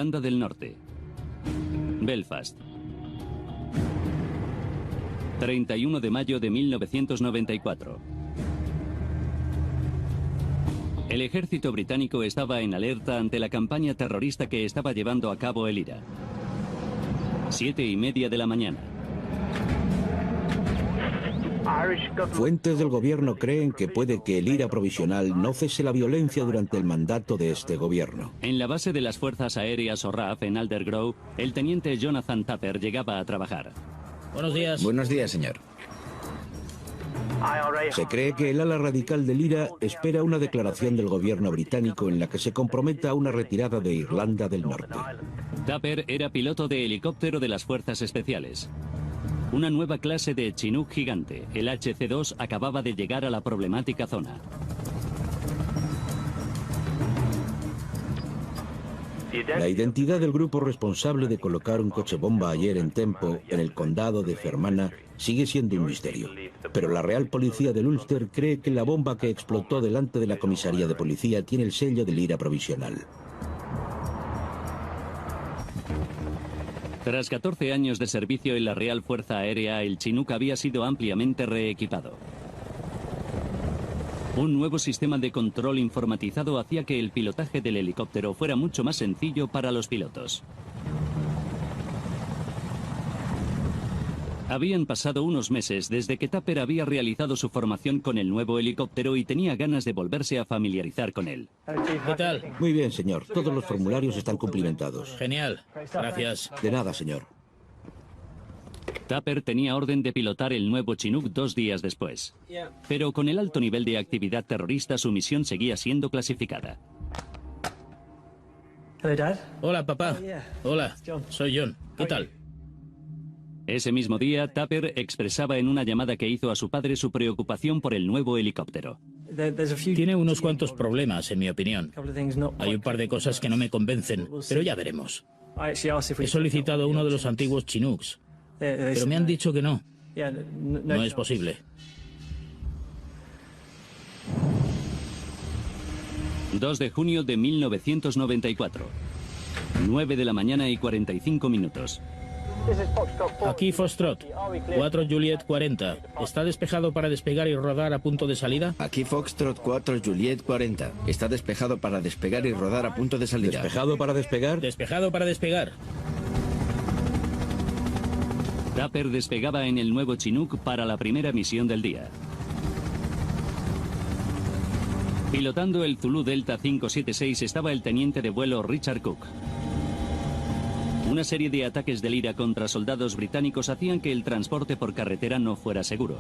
Irlanda del Norte. Belfast. 31 de mayo de 1994. El ejército británico estaba en alerta ante la campaña terrorista que estaba llevando a cabo el IRA. 7:30 de la mañana. Fuentes del gobierno creen que puede que el IRA provisional no cese la violencia durante el mandato de este gobierno. En la base de las fuerzas aéreas RAF en Aldergrove, el teniente Jonathan Tupper llegaba a trabajar. Buenos días. Buenos días, señor. Se cree que el ala radical del IRA espera una declaración del gobierno británico en la que se comprometa a una retirada de Irlanda del Norte. Tupper era piloto de helicóptero de las fuerzas especiales. Una nueva clase de Chinook gigante, el HC-2, acababa de llegar a la problemática zona. La identidad del grupo responsable de colocar un coche bomba ayer en Tempo, en el condado de Fermanagh, sigue siendo un misterio. Pero la Real Policía del Ulster cree que la bomba que explotó delante de la comisaría de policía tiene el sello del IRA provisional. Tras 14 años de servicio en la Real Fuerza Aérea, el Chinook había sido ampliamente reequipado. Un nuevo sistema de control informatizado hacía que el pilotaje del helicóptero fuera mucho más sencillo para los pilotos. Habían pasado unos meses desde que Tupper había realizado su formación con el nuevo helicóptero y tenía ganas de volverse a familiarizar con él. ¿Qué tal? Muy bien, señor. Todos los formularios están cumplimentados. Genial. Gracias. De nada, señor. Tupper tenía orden de pilotar el nuevo Chinook 2 días después. Pero con el alto nivel de actividad terrorista, su misión seguía siendo clasificada. Hola, papá. Hola, soy John. ¿Qué tal? Ese mismo día, Tupper expresaba en una llamada que hizo a su padre su preocupación por el nuevo helicóptero. Tiene unos cuantos problemas, en mi opinión. Hay un par de cosas que no me convencen, pero ya veremos. He solicitado uno de los antiguos Chinooks, pero me han dicho que no. No es posible. ...2 de junio de 1994... 9 de la mañana y 45 minutos... Aquí Foxtrot, 4 Juliet 40. ¿Está despejado para despegar y rodar a punto de salida? Aquí Foxtrot 4 Juliet 40. Está despejado para despegar y rodar a punto de salida. ¿Despejado para despegar? Despejado para despegar. Tupper despegaba en el nuevo Chinook para la primera misión del día. Pilotando el Zulu Delta 576 estaba el teniente de vuelo Richard Cook. Una serie de ataques del IRA contra soldados británicos hacían que el transporte por carretera no fuera seguro.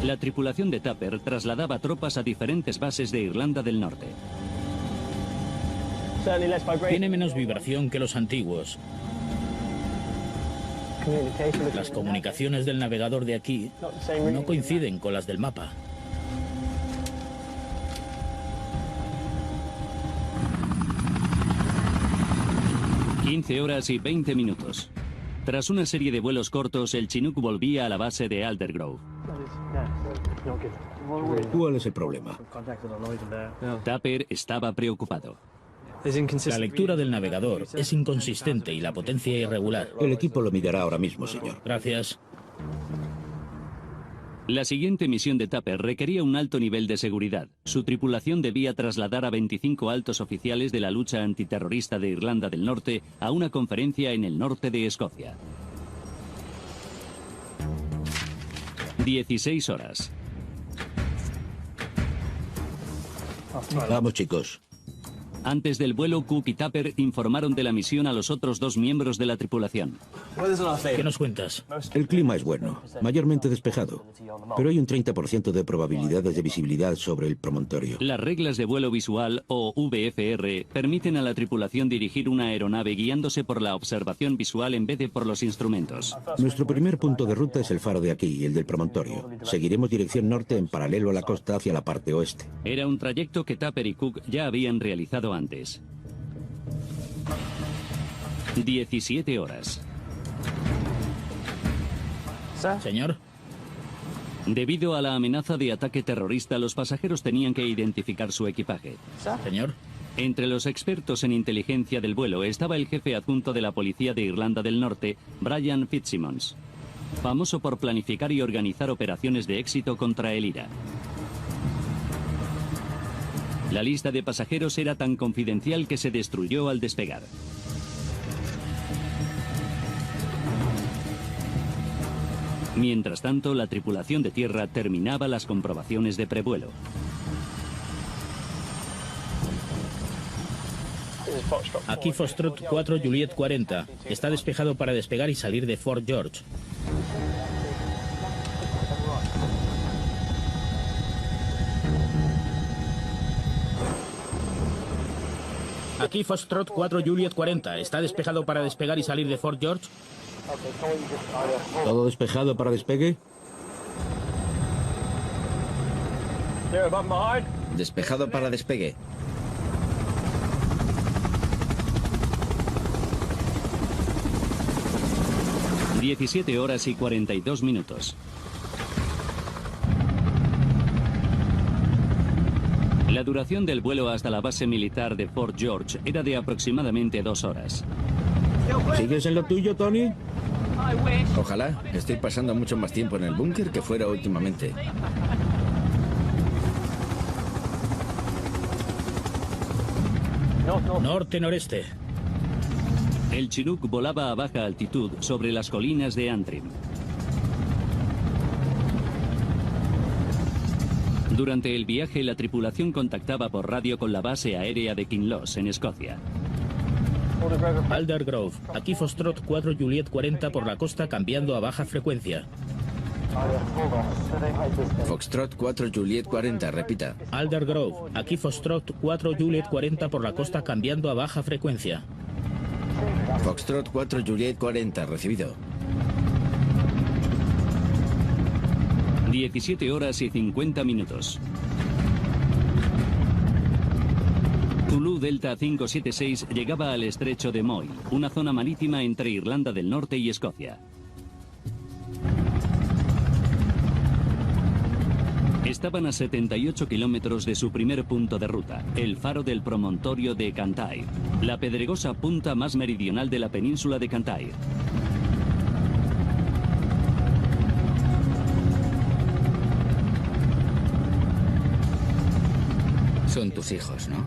La tripulación de Tupper trasladaba tropas a diferentes bases de Irlanda del Norte. Tiene menos vibración que los antiguos. Las comunicaciones del navegador de aquí no coinciden con las del mapa. 15 horas y 20 minutos. Tras una serie de vuelos cortos, el Chinook volvía a la base de Aldergrove. ¿Cuál es el problema? Tupper estaba preocupado. La lectura del navegador es inconsistente y la potencia irregular. El equipo lo mirará ahora mismo, señor. Gracias. La siguiente misión de Tupper requería un alto nivel de seguridad. Su tripulación debía trasladar a 25 altos oficiales de la lucha antiterrorista de Irlanda del Norte a una conferencia en el norte de Escocia. 16 horas. Vamos, chicos. Antes del vuelo, Cook y Tupper informaron de la misión a los otros 2 miembros de la tripulación. ¿Qué nos cuentas? El clima es bueno, mayormente despejado, pero hay un 30% de probabilidades de visibilidad sobre el promontorio. Las reglas de vuelo visual, o VFR, permiten a la tripulación dirigir una aeronave guiándose por la observación visual en vez de por los instrumentos. Nuestro primer punto de ruta es el faro de aquí, el del promontorio. Seguiremos dirección norte en paralelo a la costa hacia la parte oeste. Era un trayecto que Tupper y Cook ya habían realizado antes. 17 horas. Señor. Debido a la amenaza de ataque terrorista, los pasajeros tenían que identificar su equipaje. Señor. Entre los expertos en inteligencia del vuelo estaba el jefe adjunto de la policía de Irlanda del Norte, Brian Fitzsimmons, famoso por planificar y organizar operaciones de éxito contra el IRA. La lista de pasajeros era tan confidencial que se destruyó al despegar. Mientras tanto, la tripulación de tierra terminaba las comprobaciones de prevuelo. Aquí Foxtrot 4 Juliet 40. Está despejado para despegar y salir de Fort George. Aquí Foxtrot 4 Juliet 40. Está despejado para despegar y salir de Fort George. ¿Todo despejado para despegue? Despejado para despegue. ...17 horas y 42 minutos. La duración del vuelo hasta la base militar de Fort George era de aproximadamente 2 horas. ¿Sigues en lo tuyo, Tony? Ojalá. Estoy pasando mucho más tiempo en el búnker que fuera últimamente. Norte-noreste. El Chinook volaba a baja altitud sobre las colinas de Antrim. Durante el viaje, la tripulación contactaba por radio con la base aérea de Kinloss, en Escocia. Aldergrove. Aquí Foxtrot 4 Juliet 40 por la costa cambiando a baja frecuencia. Foxtrot 4 Juliet 40, repita. Aldergrove. Aquí Foxtrot 4 Juliet 40 por la costa cambiando a baja frecuencia. Foxtrot 4 Juliet 40, recibido. 17 horas y 50 minutos. Zulu Delta 576 llegaba al estrecho de Moy, una zona marítima entre Irlanda del Norte y Escocia. Estaban a 78 kilómetros de su primer punto de ruta, el faro del promontorio de Cantair, la pedregosa punta más meridional de la península de Cantair. Son tus hijos, ¿no?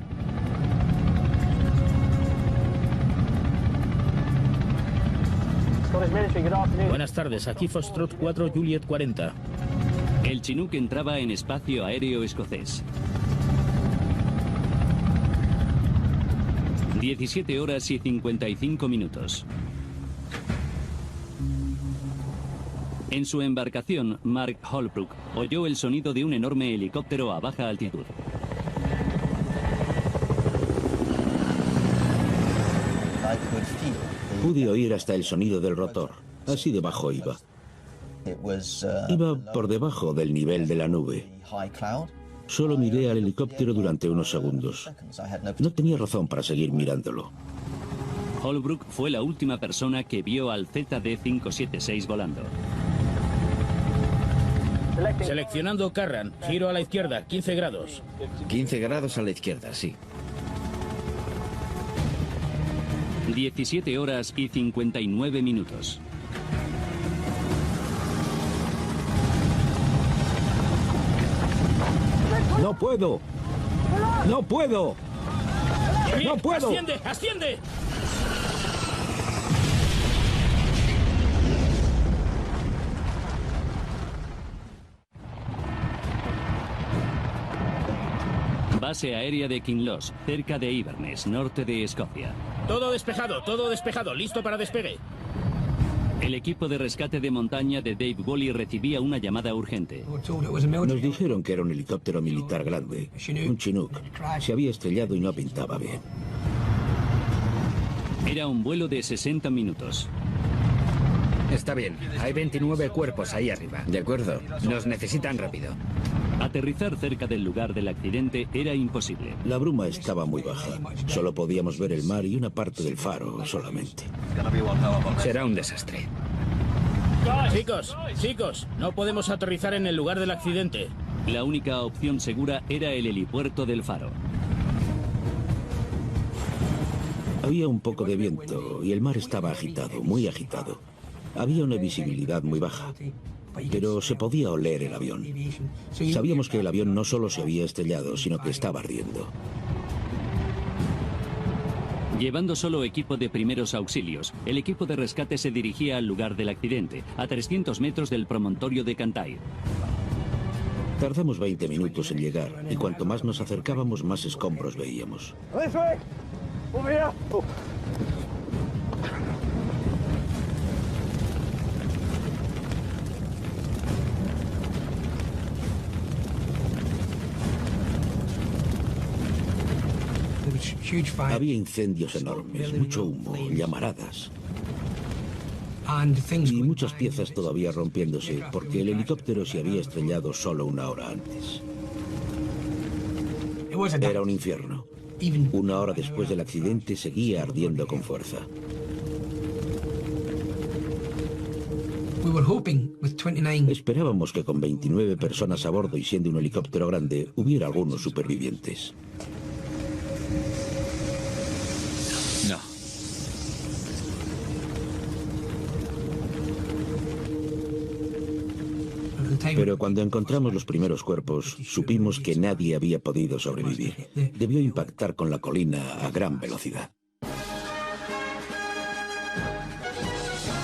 Buenas tardes, aquí Foxtrot 4 Juliet 40. El Chinook entraba en espacio aéreo escocés. 17 horas y 55 minutos. En su embarcación, Mark Holbrook oyó el sonido de un enorme helicóptero a baja altitud. Pude oír hasta el sonido del rotor. Así de bajo iba. Iba por debajo del nivel de la nube. Solo miré al helicóptero durante unos segundos. No tenía razón para seguir mirándolo. Holbrook fue la última persona que vio al ZD-576 volando. Seleccionando Carran, giro a la izquierda, 15 grados. 15 grados a la izquierda, sí. 17 horas y 59 minutos. ¡No puedo! ¡No puedo! ¡No puedo! ¡Asciende! ¡Asciende! Base aérea de Kinloss, cerca de Inverness, norte de Escocia. Todo despejado, listo para despegue. El equipo de rescate de montaña de Dave Woolley recibía una llamada urgente. Nos dijeron que era un helicóptero militar grande, un Chinook. Se había estrellado y no pintaba bien. Era un vuelo de 60 minutos. Está bien, hay 29 cuerpos ahí arriba. De acuerdo. Nos necesitan rápido. Aterrizar cerca del lugar del accidente era imposible. La bruma estaba muy baja. Solo podíamos ver el mar y una parte del faro solamente. Será un desastre. Chicos, no podemos aterrizar en el lugar del accidente. La única opción segura era el helipuerto del faro. Había un poco de viento y el mar estaba agitado, muy agitado. Había una visibilidad muy baja, pero se podía oler el avión. Sabíamos que el avión no solo se había estrellado, sino que estaba ardiendo. Llevando solo equipo de primeros auxilios, el equipo de rescate se dirigía al lugar del accidente, a 300 metros del promontorio de Cantair. Tardamos 20 minutos en llegar, y cuanto más nos acercábamos, más escombros veíamos. Había incendios enormes, mucho humo, llamaradas. Y muchas piezas todavía rompiéndose, porque el helicóptero se había estrellado solo una hora antes. Era un infierno. Una hora después del accidente seguía ardiendo con fuerza. Esperábamos que con 29 personas a bordo y siendo un helicóptero grande, hubiera algunos supervivientes. No. Pero cuando encontramos los primeros cuerpos, supimos que nadie había podido sobrevivir. Debió impactar con la colina a gran velocidad.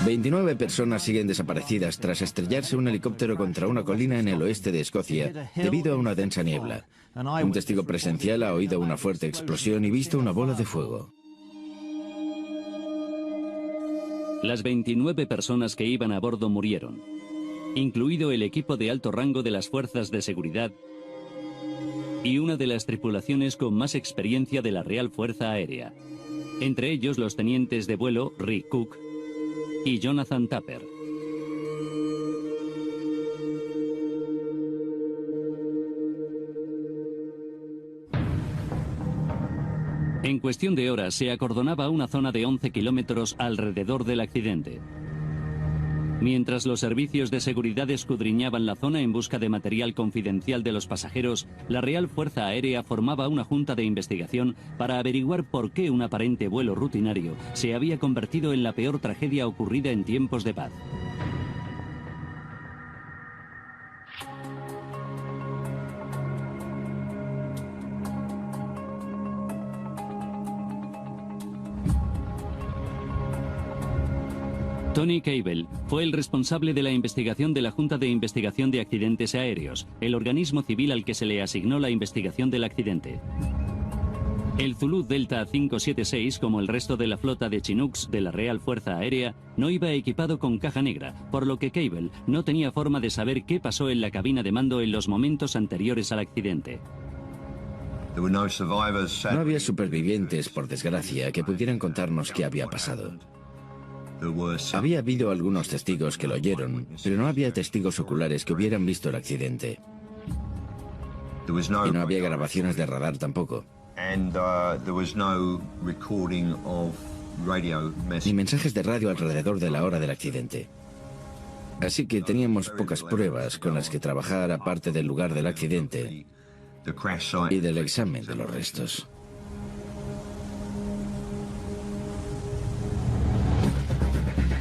29 personas siguen desaparecidas tras estrellarse un helicóptero contra una colina en el oeste de Escocia, debido a una densa niebla. Un testigo presencial ha oído una fuerte explosión y visto una bola de fuego. Las 29 personas que iban a bordo murieron, incluido el equipo de alto rango de las fuerzas de seguridad y una de las tripulaciones con más experiencia de la Real Fuerza Aérea, entre ellos los tenientes de vuelo Rick Cook y Jonathan Tupper. En cuestión de horas se acordonaba una zona de 11 kilómetros alrededor del accidente. Mientras los servicios de seguridad escudriñaban la zona en busca de material confidencial de los pasajeros, la Real Fuerza Aérea formaba una junta de investigación para averiguar por qué un aparente vuelo rutinario se había convertido en la peor tragedia ocurrida en tiempos de paz. Tony Cable fue el responsable de la investigación de la Junta de Investigación de Accidentes Aéreos, el organismo civil al que se le asignó la investigación del accidente. El Zulu Delta 576, como el resto de la flota de Chinooks de la Real Fuerza Aérea, no iba equipado con caja negra, por lo que Cable no tenía forma de saber qué pasó en la cabina de mando en los momentos anteriores al accidente. No había supervivientes, por desgracia, que pudieran contarnos qué había pasado. Había habido algunos testigos que lo oyeron, pero no había testigos oculares que hubieran visto el accidente. Y no había grabaciones de radar tampoco. Ni mensajes de radio alrededor de la hora del accidente. Así que teníamos pocas pruebas con las que trabajar aparte del lugar del accidente y del examen de los restos.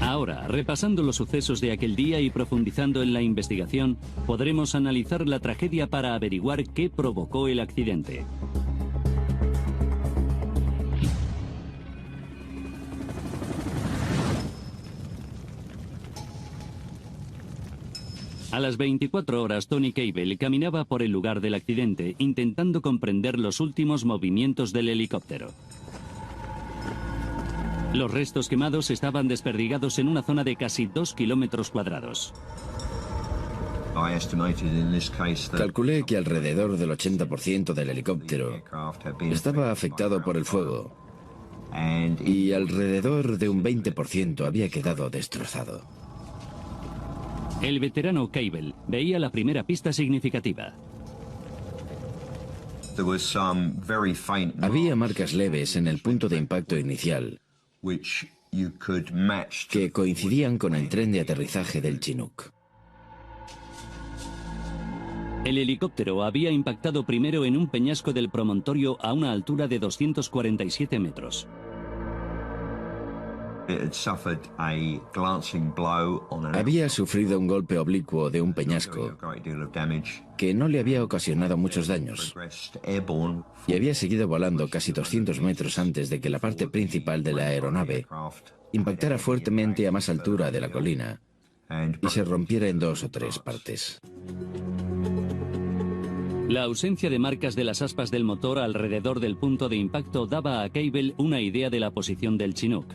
Ahora, repasando los sucesos de aquel día y profundizando en la investigación, podremos analizar la tragedia para averiguar qué provocó el accidente. A las 24 horas, Tony Cable caminaba por el lugar del accidente, intentando comprender los últimos movimientos del helicóptero. Los restos quemados estaban desperdigados en una zona de casi 2 kilómetros cuadrados. Calculé que alrededor del 80% del helicóptero estaba afectado por el fuego y alrededor de un 20% había quedado destrozado. El veterano Cable veía la primera pista significativa. Había marcas leves en el punto de impacto inicial que coincidían con el tren de aterrizaje del Chinook. El helicóptero había impactado primero en un peñasco del promontorio a una altura de 247 metros. Había sufrido un golpe oblicuo de un peñasco que no le había ocasionado muchos daños y había seguido volando casi 200 metros antes de que la parte principal de la aeronave impactara fuertemente a más altura de la colina y se rompiera en 2 o 3 partes. La ausencia de marcas de las aspas del motor alrededor del punto de impacto daba a Cable una idea de la posición del Chinook.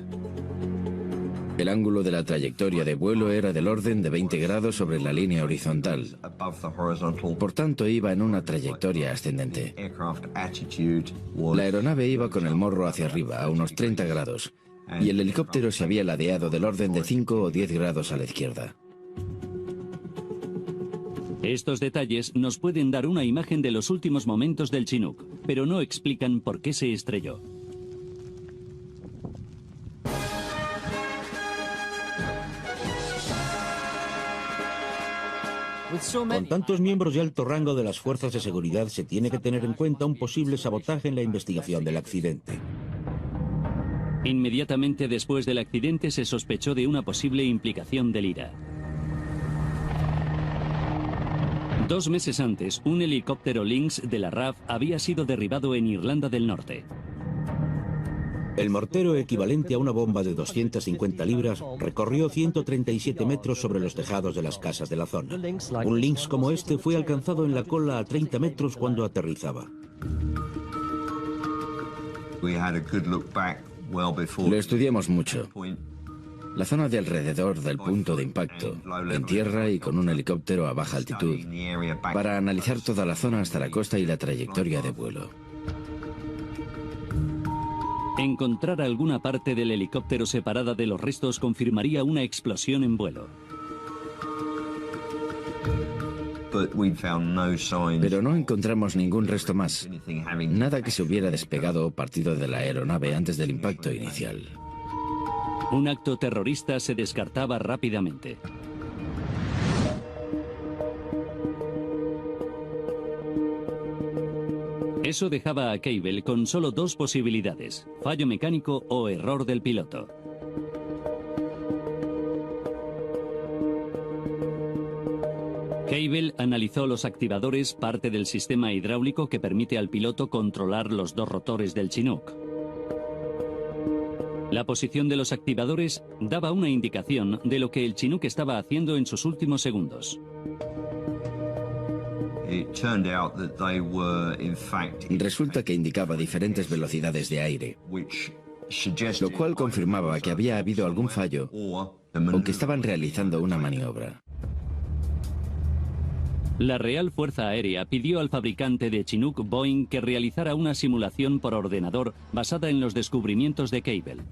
El ángulo de la trayectoria de vuelo era del orden de 20 grados sobre la línea horizontal. Por tanto, iba en una trayectoria ascendente. La aeronave iba con el morro hacia arriba, a unos 30 grados, y el helicóptero se había ladeado del orden de 5 o 10 grados a la izquierda. Estos detalles nos pueden dar una imagen de los últimos momentos del Chinook, pero no explican por qué se estrelló. Con tantos miembros de alto rango de las fuerzas de seguridad, se tiene que tener en cuenta un posible sabotaje en la investigación del accidente. Inmediatamente después del accidente se sospechó de una posible implicación del IRA. 2 meses antes, un helicóptero Lynx de la RAF había sido derribado en Irlanda del Norte. El mortero, equivalente a una bomba de 250 libras, recorrió 137 metros sobre los tejados de las casas de la zona. Un Lynx como este fue alcanzado en la cola a 30 metros cuando aterrizaba. Lo estudiamos mucho. La zona de alrededor del punto de impacto, en tierra y con un helicóptero a baja altitud, para analizar toda la zona hasta la costa y la trayectoria de vuelo. Encontrar alguna parte del helicóptero separada de los restos confirmaría una explosión en vuelo. Pero no encontramos ningún resto más, nada que se hubiera despegado o partido de la aeronave antes del impacto inicial. Un acto terrorista se descartaba rápidamente. Eso dejaba a Cable con solo 2 posibilidades: fallo mecánico o error del piloto. Cable analizó los activadores, parte del sistema hidráulico que permite al piloto controlar los 2 rotores del Chinook. La posición de los activadores daba una indicación de lo que el Chinook estaba haciendo en sus últimos segundos. Resulta que indicaba diferentes velocidades de aire, lo cual confirmaba que había habido algún fallo o que estaban realizando una maniobra. La Real Fuerza Aérea pidió al fabricante de Chinook, Boeing, que realizara una simulación por ordenador basada en los descubrimientos de Cable.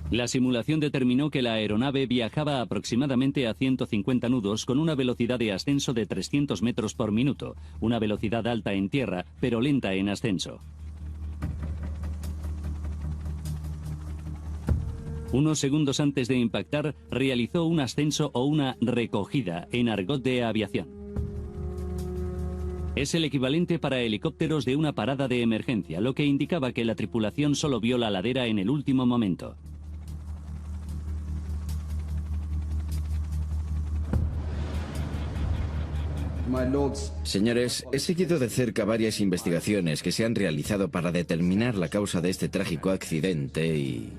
La simulación determinó que la aeronave viajaba aproximadamente a 150 nudos con una velocidad de ascenso de 300 metros por minuto, una velocidad alta en tierra, pero lenta en ascenso. Unos segundos antes de impactar, realizó un ascenso o una recogida en argot de aviación. Es el equivalente para helicópteros de una parada de emergencia, lo que indicaba que la tripulación solo vio la ladera en el último momento. Señores, he seguido de cerca varias investigaciones que se han realizado para determinar la causa de este trágico accidente y...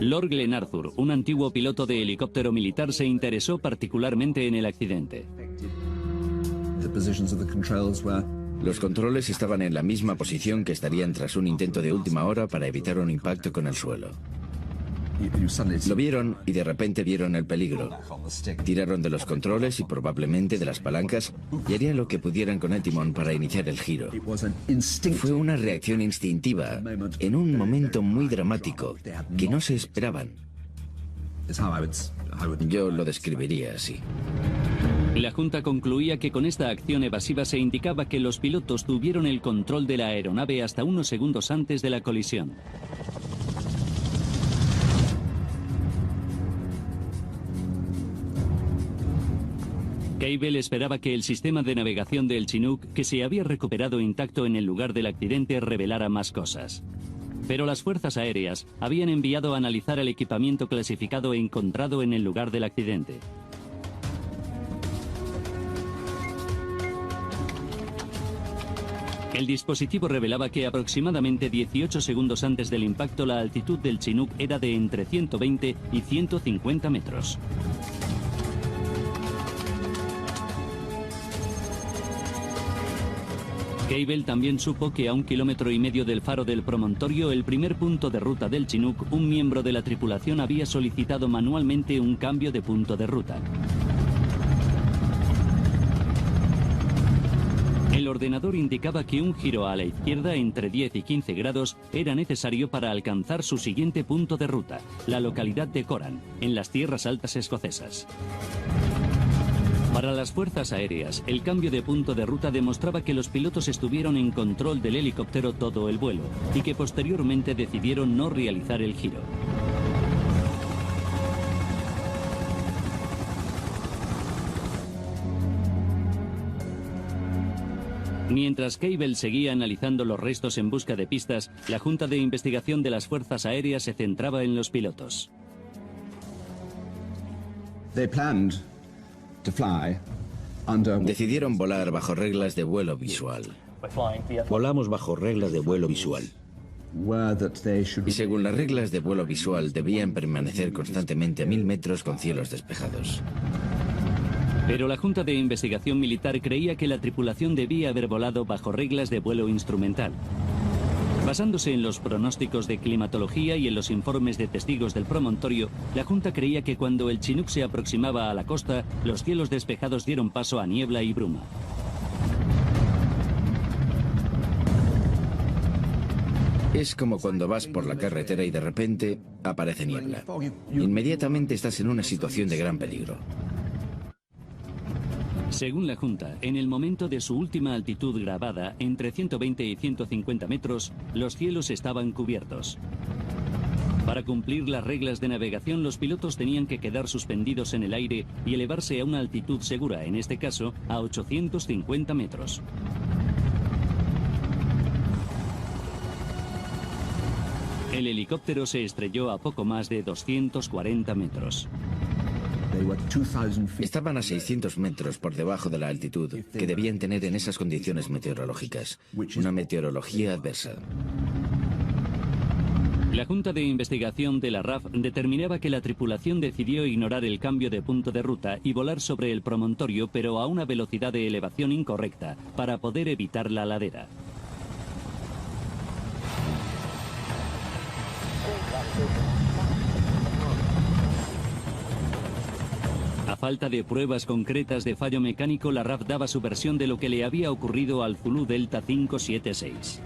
Lord Glenarthur, un antiguo piloto de helicóptero militar, se interesó particularmente en el accidente. Los controles estaban en la misma posición que estarían tras un intento de última hora para evitar un impacto con el suelo. Lo vieron y de repente vieron el peligro. Tiraron de los controles y probablemente de las palancas y harían lo que pudieran con el timón para iniciar el giro. Fue una reacción instintiva en un momento muy dramático que no se esperaban. Yo lo describiría así. La Junta concluía que con esta acción evasiva se indicaba que los pilotos tuvieron el control de la aeronave hasta unos segundos antes de la colisión. Cable esperaba que el sistema de navegación del Chinook, que se había recuperado intacto en el lugar del accidente, revelara más cosas. Pero las fuerzas aéreas habían enviado a analizar el equipamiento clasificado encontrado en el lugar del accidente. El dispositivo revelaba que aproximadamente 18 segundos antes del impacto la altitud del Chinook era de entre 120 y 150 metros. Cable también supo que a 1,5 kilómetros del faro del promontorio, el primer punto de ruta del Chinook, un miembro de la tripulación había solicitado manualmente un cambio de punto de ruta. El ordenador indicaba que un giro a la izquierda entre 10 y 15 grados era necesario para alcanzar su siguiente punto de ruta, la localidad de Coran, en las tierras altas escocesas. Para las fuerzas aéreas, el cambio de punto de ruta demostraba que los pilotos estuvieron en control del helicóptero todo el vuelo y que posteriormente decidieron no realizar el giro. Mientras Cable seguía analizando los restos en busca de pistas, la Junta de Investigación de las Fuerzas Aéreas se centraba en los pilotos. Decidieron volar bajo reglas de vuelo visual. Volamos bajo reglas de vuelo visual. Y según las reglas de vuelo visual, debían permanecer constantemente a 1000 metros con cielos despejados. Pero la Junta de Investigación Militar creía que la tripulación debía haber volado bajo reglas de vuelo instrumental. Basándose en los pronósticos de climatología y en los informes de testigos del promontorio, la Junta creía que cuando el Chinook se aproximaba a la costa, los cielos despejados dieron paso a niebla y bruma. Es como cuando vas por la carretera y de repente aparece niebla. Inmediatamente estás en una situación de gran peligro. Según la Junta, en el momento de su última altitud grabada, entre 120 y 150 metros, los cielos estaban cubiertos. Para cumplir las reglas de navegación, los pilotos tenían que quedar suspendidos en el aire y elevarse a una altitud segura, en este caso, a 850 metros. El helicóptero se estrelló a poco más de 240 metros. Estaban a 600 metros por debajo de la altitud que debían tener en esas condiciones meteorológicas, una meteorología adversa. La Junta de Investigación de la RAF determinaba que la tripulación decidió ignorar el cambio de punto de ruta y volar sobre el promontorio, pero a una velocidad de elevación incorrecta, para poder evitar la ladera. A falta de pruebas concretas de fallo mecánico, la RAF daba su versión de lo que le había ocurrido al Zulu Delta 576.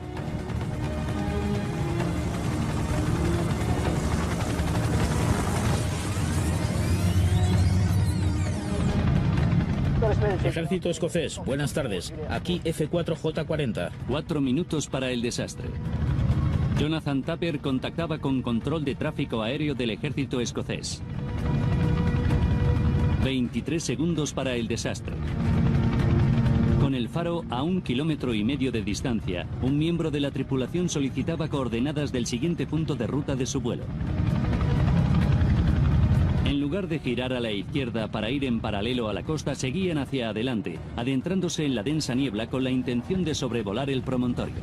Ejército escocés, buenas tardes. Aquí F4J40. 4 minutos para el desastre. Jonathan Tupper contactaba con control de tráfico aéreo del ejército escocés. 23 segundos para el desastre. Con el faro a 1,5 kilómetros de distancia, un miembro de la tripulación solicitaba coordenadas del siguiente punto de ruta de su vuelo. En lugar de girar a la izquierda para ir en paralelo a la costa, seguían hacia adelante, adentrándose en la densa niebla con la intención de sobrevolar el promontorio.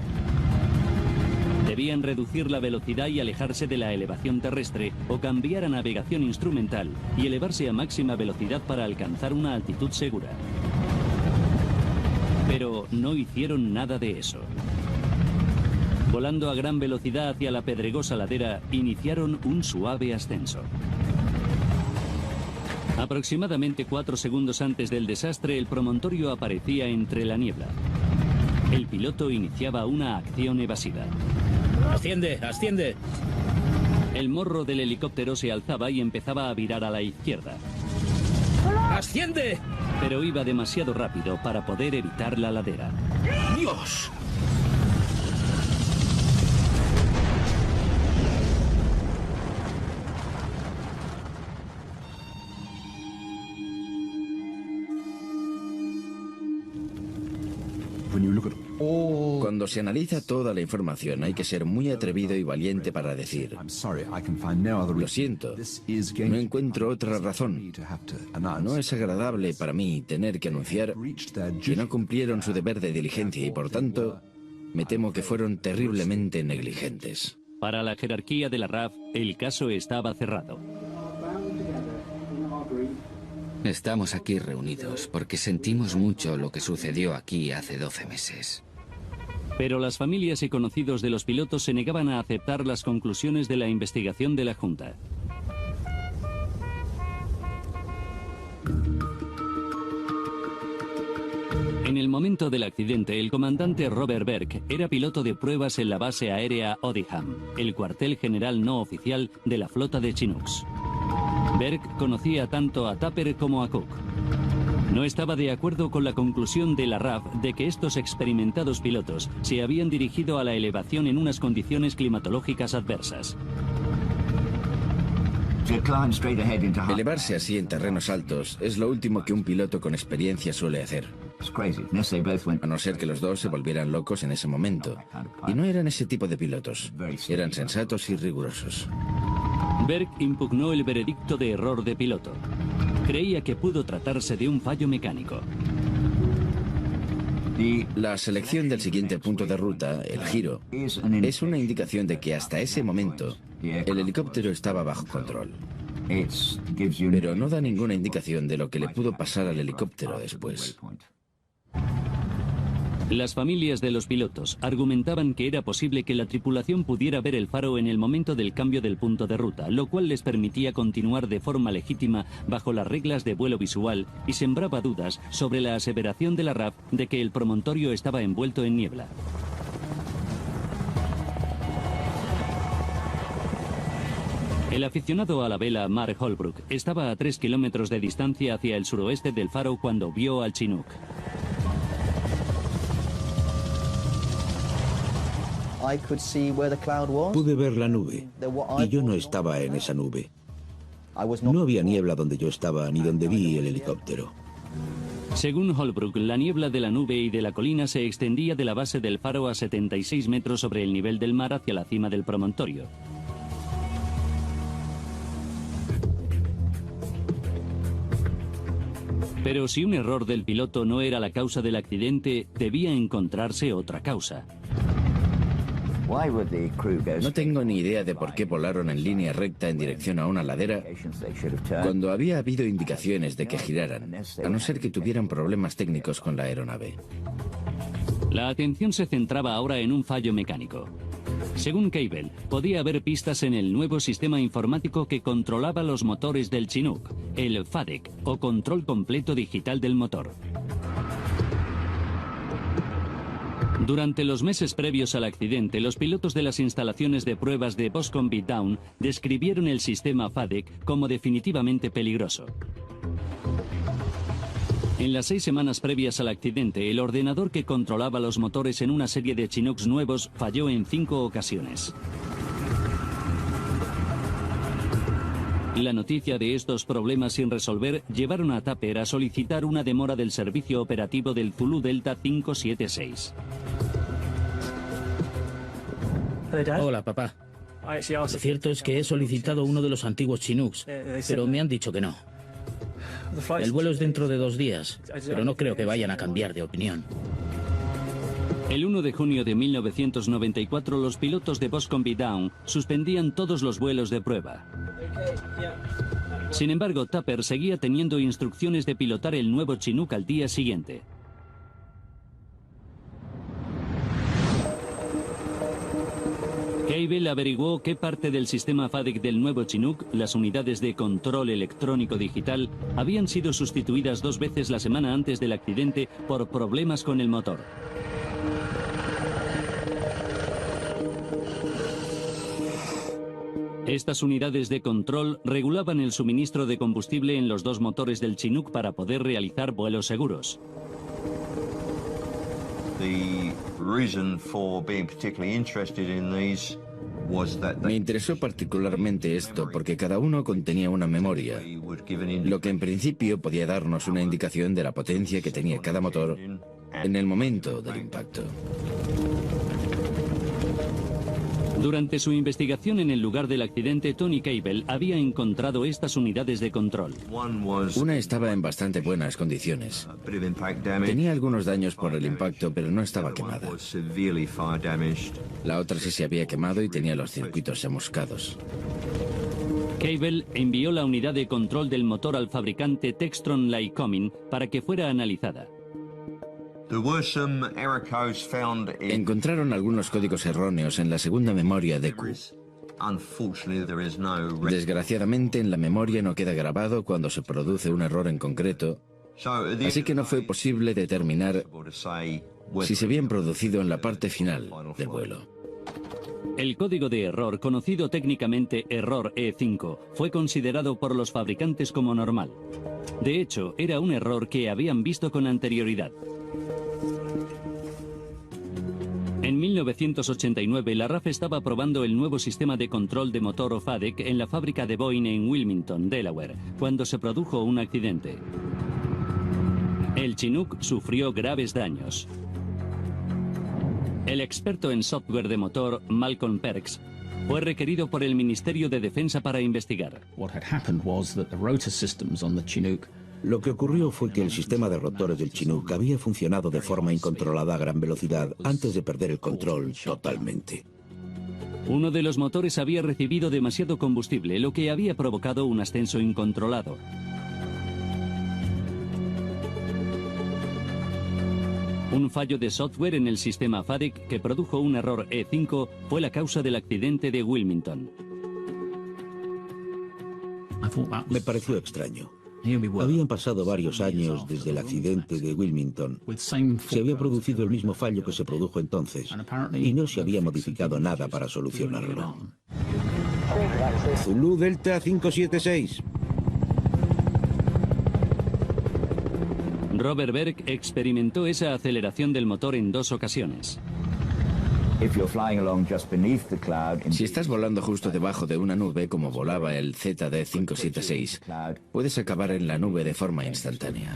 Debían reducir la velocidad y alejarse de la elevación terrestre o cambiar a navegación instrumental y elevarse a máxima velocidad para alcanzar una altitud segura. Pero no hicieron nada de eso. Volando a gran velocidad hacia la pedregosa ladera, iniciaron un suave ascenso. Aproximadamente 4 segundos antes del desastre, el promontorio aparecía entre la niebla. El piloto iniciaba una acción evasiva. ¡Asciende! ¡Asciende! El morro del helicóptero se alzaba y empezaba a virar a la izquierda. ¡Asciende! Pero iba demasiado rápido para poder evitar la ladera. ¡Dios! Cuando se analiza toda la información, hay que ser muy atrevido y valiente para decir: lo siento, no encuentro otra razón. No es agradable para mí tener que anunciar que no cumplieron su deber de diligencia y, por tanto, me temo que fueron terriblemente negligentes. Para la jerarquía de la RAF, el caso estaba cerrado. Estamos aquí reunidos porque sentimos mucho lo que sucedió aquí hace 12 meses. Pero las familias y conocidos de los pilotos se negaban a aceptar las conclusiones de la investigación de la Junta. En el momento del accidente, el comandante Robert Berg era piloto de pruebas en la base aérea Odiham, el cuartel general no oficial de la flota de Chinooks. Berg conocía tanto a Tupper como a Cook. No estaba de acuerdo con la conclusión de la RAF de que estos experimentados pilotos se habían dirigido a la elevación en unas condiciones climatológicas adversas. Elevarse así en terrenos altos es lo último que un piloto con experiencia suele hacer. A no ser que los dos se volvieran locos en ese momento. Y no eran ese tipo de pilotos. Eran sensatos y rigurosos. Berg impugnó el veredicto de error de piloto. Creía que pudo tratarse de un fallo mecánico. La selección del siguiente punto de ruta, el giro, es una indicación de que hasta ese momento el helicóptero estaba bajo control. Pero no da ninguna indicación de lo que le pudo pasar al helicóptero después. Las familias de los pilotos argumentaban que era posible que la tripulación pudiera ver el faro en el momento del cambio del punto de ruta, lo cual les permitía continuar de forma legítima bajo las reglas de vuelo visual y sembraba dudas sobre la aseveración de la RAF de que el promontorio estaba envuelto en niebla. El aficionado a la vela Mark Holbrook estaba a 3 kilómetros de distancia hacia el suroeste del faro cuando vio al Chinook. Pude ver la nube, y yo no estaba en esa nube. No había niebla donde yo estaba, ni donde vi el helicóptero. Según Holbrook, la niebla de la nube y de la colina se extendía de la base del faro a 76 metros sobre el nivel del mar hacia la cima del promontorio. Pero si un error del piloto no era la causa del accidente, debía encontrarse otra causa. No tengo ni idea de por qué volaron en línea recta en dirección a una ladera cuando había habido indicaciones de que giraran, a no ser que tuvieran problemas técnicos con la aeronave. La atención se centraba ahora en un fallo mecánico. Según Cable, podía haber pistas en el nuevo sistema informático que controlaba los motores del Chinook, el FADEC, o control completo digital del motor. Durante los meses previos al accidente, los pilotos de las instalaciones de pruebas de Boscombe Down describieron el sistema FADEC como definitivamente peligroso. En las 6 semanas previas al accidente, el ordenador que controlaba los motores en una serie de Chinooks nuevos falló en 5 ocasiones. La noticia de estos problemas sin resolver llevaron a Tupper a solicitar una demora del servicio operativo del Zulu Delta 576. Hola, papá. Lo cierto es que he solicitado uno de los antiguos Chinooks, pero me han dicho que no. El vuelo es dentro de 2 días, pero no creo que vayan a cambiar de opinión. El 1 de junio de 1994, los pilotos de Boscombe Down suspendían todos los vuelos de prueba. Sin embargo, Tupper seguía teniendo instrucciones de pilotar el nuevo Chinook al día siguiente. Cable averiguó qué parte del sistema FADEC del nuevo Chinook, las unidades de control electrónico digital, habían sido sustituidas 2 veces la semana antes del accidente por problemas con el motor. Estas unidades de control regulaban el suministro de combustible en los 2 motores del Chinook para poder realizar vuelos seguros. Me interesó particularmente esto porque cada uno contenía una memoria, lo que en principio podía darnos una indicación de la potencia que tenía cada motor en el momento del impacto. Durante su investigación en el lugar del accidente, Tony Cable había encontrado estas unidades de control. Una estaba en bastante buenas condiciones. Tenía algunos daños por el impacto, pero no estaba quemada. La otra sí se había quemado y tenía los circuitos chamuscados. Cable envió la unidad de control del motor al fabricante Textron Lycoming para que fuera analizada. Encontraron algunos códigos erróneos en la segunda memoria de Q. Desgraciadamente, en la memoria no queda grabado cuando se produce un error en concreto, así que no fue posible determinar si se habían producido en la parte final del vuelo. El código de error, conocido técnicamente error E5, fue considerado por los fabricantes como normal. De hecho, era un error que habían visto con anterioridad. En 1989, la RAF estaba probando el nuevo sistema de control de motor FADEC en la fábrica de Boeing en Wilmington, Delaware, cuando se produjo un accidente. El Chinook sufrió graves daños. El experto en software de motor, Malcolm Perks, fue requerido por el Ministerio de Defensa para investigar. Lo que ocurrió fue que el sistema de rotores del Chinook había funcionado de forma incontrolada a gran velocidad antes de perder el control totalmente. Uno de los motores había recibido demasiado combustible, lo que había provocado un ascenso incontrolado. Un fallo de software en el sistema FADEC que produjo un error E5 fue la causa del accidente de Wilmington. Me pareció extraño. Habían pasado varios años desde el accidente de Wilmington. Se había producido el mismo fallo que se produjo entonces y no se había modificado nada para solucionarlo. Zulu Delta 576. Robert Berg experimentó esa aceleración del motor en 2 ocasiones. Si estás volando justo debajo de una nube, como volaba el ZD-576, puedes acabar en la nube de forma instantánea.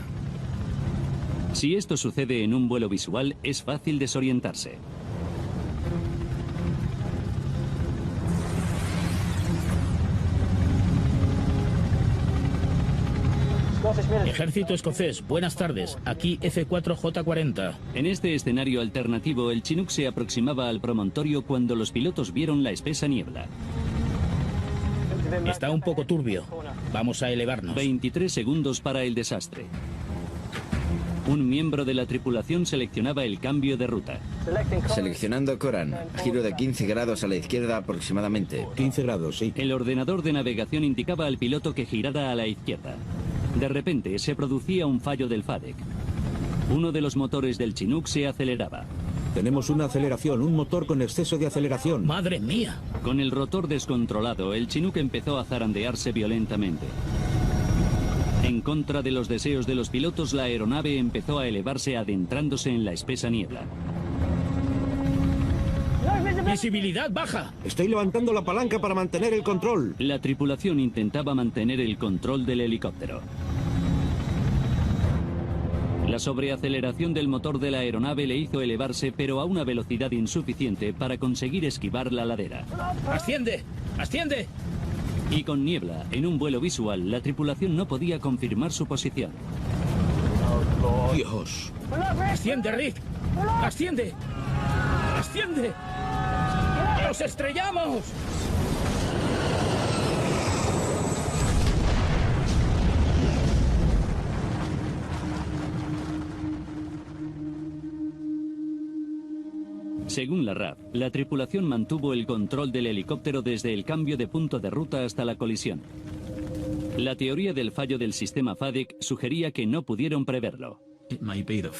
Si esto sucede en un vuelo visual, es fácil desorientarse. Ejército escocés, buenas tardes. Aquí F4J40. En este escenario alternativo, el Chinook se aproximaba al promontorio cuando los pilotos vieron la espesa niebla. Está un poco turbio. Vamos a elevarnos. 23 segundos para el desastre. Un miembro de la tripulación seleccionaba el cambio de ruta. Seleccionando Coran, giro de 15 grados a la izquierda aproximadamente. 15 grados, sí. El ordenador de navegación indicaba al piloto que girara a la izquierda. De repente se producía un fallo del FADEC. Uno de los motores del Chinook se aceleraba. Tenemos una aceleración, un motor con exceso de aceleración. ¡Madre mía! Con el rotor descontrolado, el Chinook empezó a zarandearse violentamente. En contra de los deseos de los pilotos, la aeronave empezó a elevarse adentrándose en la espesa niebla. ¡Visibilidad baja! Estoy levantando la palanca para mantener el control. La tripulación intentaba mantener el control del helicóptero. La sobreaceleración del motor de la aeronave le hizo elevarse, pero a una velocidad insuficiente para conseguir esquivar la ladera. ¡Asciende! ¡Asciende! Y con niebla, en un vuelo visual, la tripulación no podía confirmar su posición. Dios. ¡Asciende, Rick! ¡Asciende! ¡Asciende! ¡Nos estrellamos! Según la RAF, la tripulación mantuvo el control del helicóptero desde el cambio de punto de ruta hasta la colisión. La teoría del fallo del sistema FADEC sugería que no pudieron preverlo.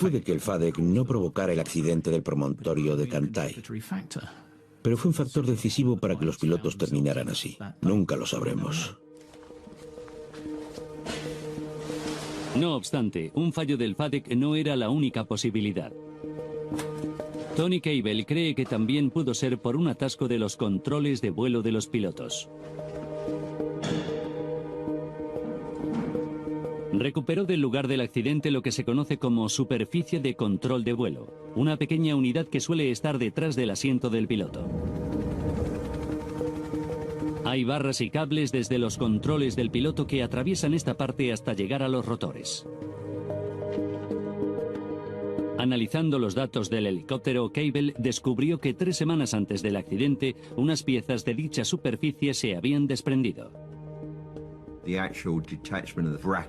Puede que el FADEC no provocara el accidente del promontorio de Cantai, pero fue un factor decisivo para que los pilotos terminaran así. Nunca lo sabremos. No obstante, un fallo del FADEC no era la única posibilidad. Tony Cable cree que también pudo ser por un atasco de los controles de vuelo de los pilotos. Recuperó del lugar del accidente lo que se conoce como superficie de control de vuelo, una pequeña unidad que suele estar detrás del asiento del piloto. Hay barras y cables desde los controles del piloto que atraviesan esta parte hasta llegar a los rotores. Analizando los datos del helicóptero, Cable descubrió que 3 semanas antes del accidente, unas piezas de dicha superficie se habían desprendido.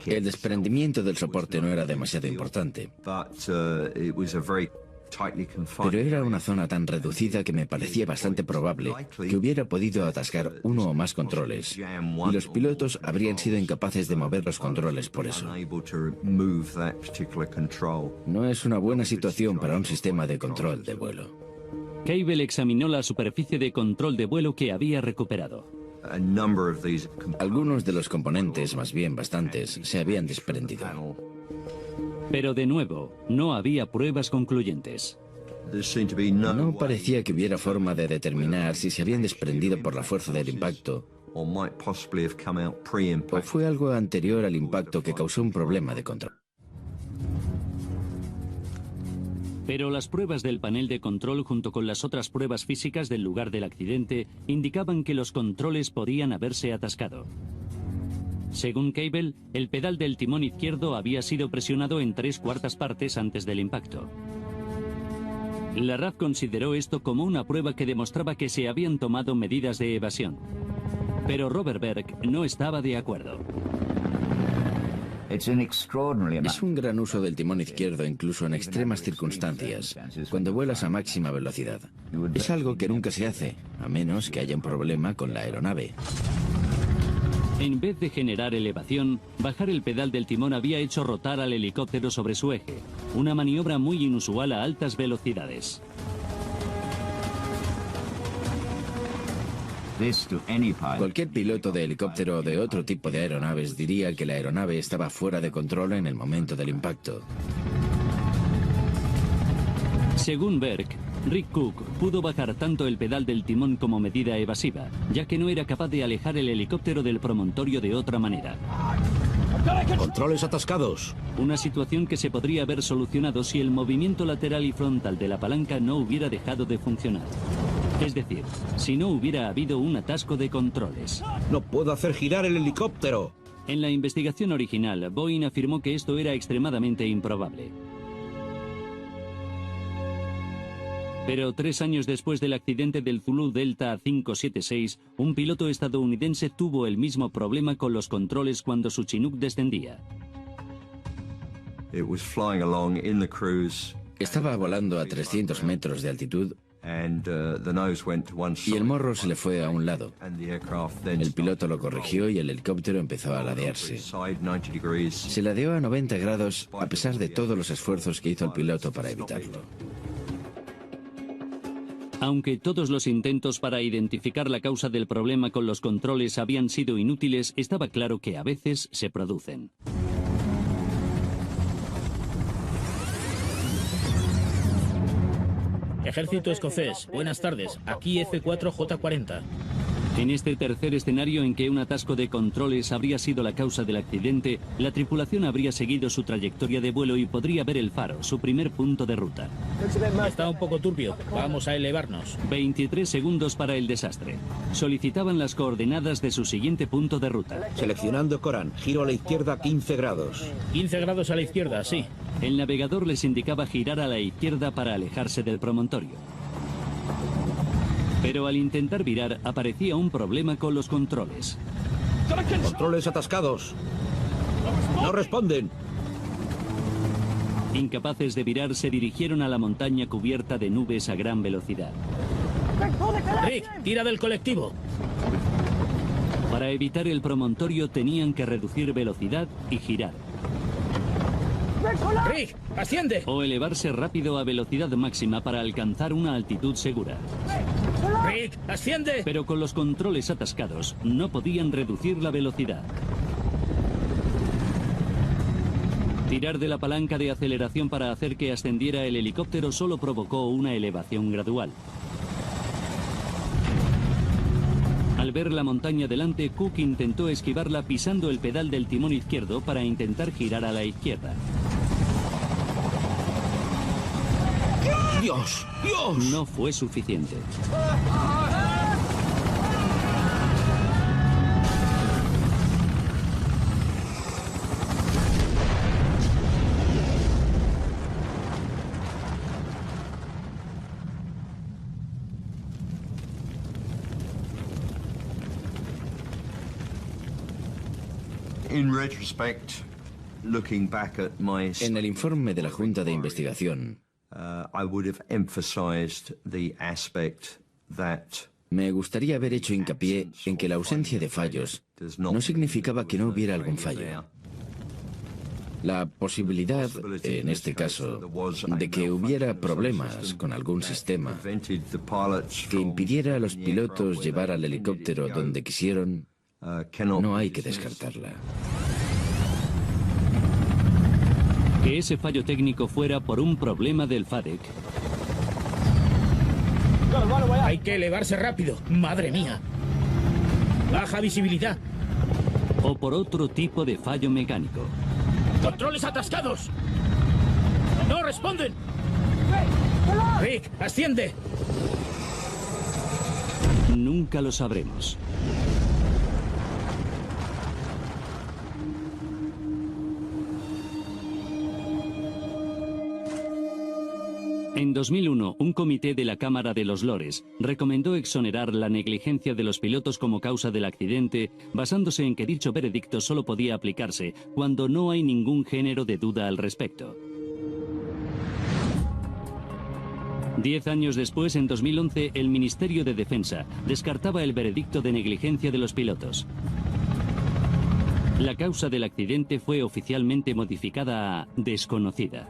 El desprendimiento del soporte no era demasiado importante, pero era una zona tan reducida que me parecía bastante probable que hubiera podido atascar uno o más controles, y los pilotos habrían sido incapaces de mover los controles por eso. No es una buena situación para un sistema de control de vuelo. Cable examinó la superficie de control de vuelo que había recuperado. Algunos de los componentes, más bien bastantes, se habían desprendido. Pero de nuevo, no había pruebas concluyentes. No parecía que hubiera forma de determinar si se habían desprendido por la fuerza del impacto o fue algo anterior al impacto que causó un problema de control. Pero las pruebas del panel de control junto con las otras pruebas físicas del lugar del accidente indicaban que los controles podían haberse atascado. Según Cable, el pedal del timón izquierdo había sido presionado en 3/4 partes antes del impacto. La RAF consideró esto como una prueba que demostraba que se habían tomado medidas de evasión. Pero Robert Berg no estaba de acuerdo. Es un gran uso del timón izquierdo incluso en extremas circunstancias, cuando vuelas a máxima velocidad. Es algo que nunca se hace, a menos que haya un problema con la aeronave. En vez de generar elevación, bajar el pedal del timón había hecho rotar al helicóptero sobre su eje, una maniobra muy inusual a altas velocidades. Cualquier piloto de helicóptero o de otro tipo de aeronaves diría que la aeronave estaba fuera de control en el momento del impacto. Según Berg, Rick Cook pudo bajar tanto el pedal del timón como medida evasiva, ya que no era capaz de alejar el helicóptero del promontorio de otra manera. ¡Controles atascados! Una situación que se podría haber solucionado si el movimiento lateral y frontal de la palanca no hubiera dejado de funcionar. Es decir, si no hubiera habido un atasco de controles. ¡No puedo hacer girar el helicóptero! En la investigación original, Boeing afirmó que esto era extremadamente improbable. Pero 3 años después del accidente del Zulu Delta 576, un piloto estadounidense tuvo el mismo problema con los controles cuando su Chinook descendía. Estaba volando a 300 metros de altitud y el morro se le fue a un lado. El piloto lo corrigió y el helicóptero empezó a ladearse. Se ladeó a 90 grados a pesar de todos los esfuerzos que hizo el piloto para evitarlo. Aunque todos los intentos para identificar la causa del problema con los controles habían sido inútiles, estaba claro que a veces se producen. Ejército escocés, buenas tardes. Aquí F4J40. En este tercer escenario en que un atasco de controles habría sido la causa del accidente, la tripulación habría seguido su trayectoria de vuelo y podría ver el faro, su primer punto de ruta. Está un poco turbio. Vamos a elevarnos. 23 segundos para el desastre. Solicitaban las coordenadas de su siguiente punto de ruta. Seleccionando Corán, giro a la izquierda 15 grados. 15 grados a la izquierda, sí. El navegador les indicaba girar a la izquierda para alejarse del promontorio. Pero al intentar virar aparecía un problema con los controles. ¡Controles atascados! ¡No responden! Incapaces de virar, se dirigieron a la montaña cubierta de nubes a gran velocidad. Rick, tira del colectivo. Para evitar el promontorio tenían que reducir velocidad y girar. Rick, asciende. O elevarse rápido a velocidad máxima para alcanzar una altitud segura. Rick, asciende. Pero con los controles atascados no podían reducir la velocidad. Tirar de la palanca de aceleración para hacer que ascendiera el helicóptero solo provocó una elevación gradual. Al ver la montaña delante, Cook intentó esquivarla pisando el pedal del timón izquierdo para intentar girar a la izquierda. ¡Dios! ¡Dios! No fue suficiente. En el informe de la Junta de Investigación, me gustaría haber hecho hincapié en que la ausencia de fallos no significaba que no hubiera algún fallo. La posibilidad, en este caso, de que hubiera problemas con algún sistema que impidiera a los pilotos llevar al helicóptero donde quisieron, no hay que descartarla. Que ese fallo técnico fuera por un problema del FADEC. Hay que elevarse rápido. ¡Madre mía! Baja visibilidad. O por otro tipo de fallo mecánico. ¡Controles atascados! ¡No responden! Rick, asciende. Nunca lo sabremos. En 2001, un comité de la Cámara de los Lores recomendó exonerar la negligencia de los pilotos como causa del accidente, basándose en que dicho veredicto solo podía aplicarse cuando no hay ningún género de duda al respecto. 10 años después, en 2011, el Ministerio de Defensa descartaba el veredicto de negligencia de los pilotos. La causa del accidente fue oficialmente modificada a desconocida.